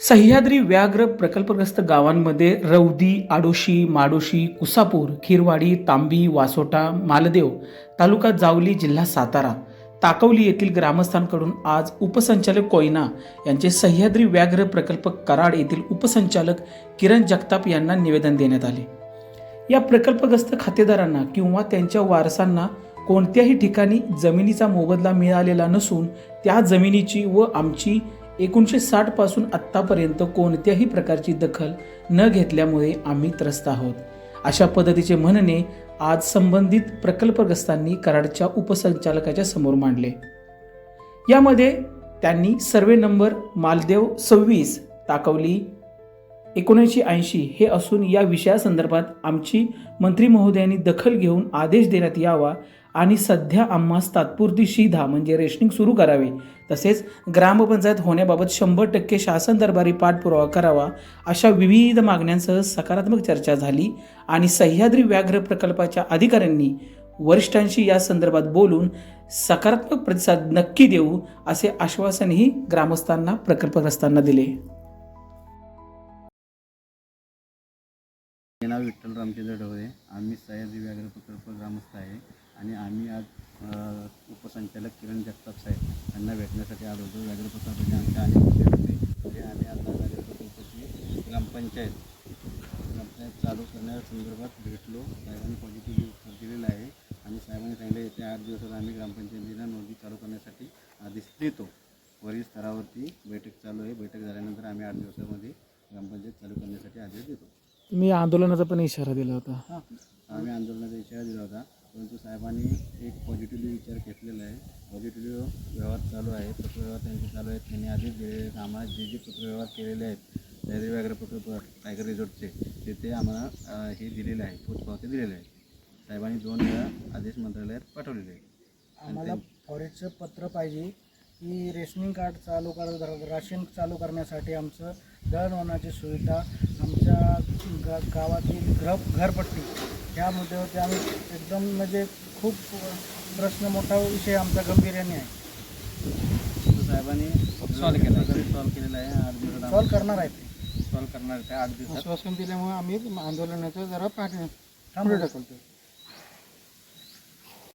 सह्याद्री व्याघ्र प्रकल्पग्रस्त गावांमध्ये रौदी, आडोशी, माडोशी, कुसापूर, खीरवाडी, तांबी, वासोटा, मालदेव, तालुका जावली, जिल्हा सातारा, ताकवली येथील ग्रामस्थांकडून आज उपसंचालक कोयना यांचे सह्याद्री व्याघ्र प्रकल्प कराड येथील उपसंचालक किरण जगताप यांना निवेदन देण्यात आले। या प्रकल्पग्रस्त खातेदारांना किंवा त्यांच्या वारसांना कोणत्याही ठिकाणी जमिनीचा मोबदला मिळालेला नसून त्या जमिनीची व आमची 1960 पासून आत्तापर्यंत कोणत्याही प्रकारची दखल न घेतल्यामुळे आम्ही त्रस्त आहोत, अशा पद्धतीचे म्हणणे आज संबंधित प्रकल्पग्रस्तांनी कराडच्या उपसंचालकाच्या समोर मांडले। यामध्ये त्यांनी सर्वे नंबर मालदेव 26 ताकवली 1980 हे असून या विषयासंदर्भात आमची मंत्री महोदयांनी दखल घेऊन आदेश देण्यात यावा आणि सध्या आम्हास तात्पुरती शिधा म्हणजे रेशनिंग सुरू करावे, तसेच ग्रामपंचायत होण्याबाबत 100% शासन दरबारी पाठपुरावा करावा, अशा विविध मागण्यांसह सकारात्मक चर्चा झाली आणि सह्याद्री व्याघ्र प्रकल्पाच्या अधिकाऱ्यांनी वरिष्ठांशी या संदर्भात बोलून सकारात्मक प्रतिसाद नक्की देऊ असे आश्वासनही ग्रामस्थांना प्रकल्पग्रस्तांना दिले। नाव विठ्ठल रामचंद्र ढवळे, आम्ही सह्याद्री व्याघ्र प्रकल्प ग्रामस्थ आहे आणि आम्ही आज उपसंचालक किरण जगताप साहेब यांना भेटण्यासाठी आलो होतो। व्याघ्र प्रकल्पाचे आमच्या अनेक मुद्दे होते ते आम्ही आता व्याघ्र प्रकल्पाची ग्रामपंचायत चालू करण्यासंदर्भात भेटलो। साहेबांनी पॉझिटिव्ह उत्तर दिलेलं आहे आणि साहेबांनी सांगितलं येत्या 8 दिवसात आम्ही ग्रामपंचायतीला नोंदी चालू करण्यासाठी आदेश देतो। वरील स्तरावरती बैठक चालू आहे, बैठक झाल्यानंतर आम्ही 8 दिवसामध्ये ग्रामपंचायत चालू करण्यासाठी आदेश देतो। मी आंदोलनाचा पण इशारा दिला होता। आम्ही आंदोलनाचा इशारा दिला होता, परंतु साहेबांनी एक पॉझिटिव्हली विचार घेतलेला आहे। पॉझिटिव्ह व्यवहार चालू आहे, पत्रव्यवहार त्यांचे चालू आहेत। त्यांनी आदेश दिलेले आम्हाला जे पत्रव्यवहार केलेले आहेत सह्याद्री व्याघ्र प्रकल्प टायगर रिसॉर्टचे ते आम्हाला हे दिलेले आहे, पोचपावती दिलेले आहे। साहेबांनी 2 वेळा आदेश मंत्रालयात पाठवलेले आहे। आम्हाला फॉरेस्टचं पत्र पाहिजे की रेशनिंग कार्ड चालू राशन चालू करण्यासाठी आमचं दळणवळणाची सुविधा, आमच्या गावातील घरपट्टी ह्या मुद्द्यावरती आम्ही एकदम म्हणजे खूप प्रश्न मोठा विषय आमचा गंभीर्याने आहे। साहेबांनी सॉल्व केलेला आहे। 8 दिवसात सॉल्व करणार आहे, ते सॉल्व करणार आहे 8 दिवसात आश्वासन दिल्यामुळे आम्ही आंदोलनाचं जरा पुढे ढकलतो।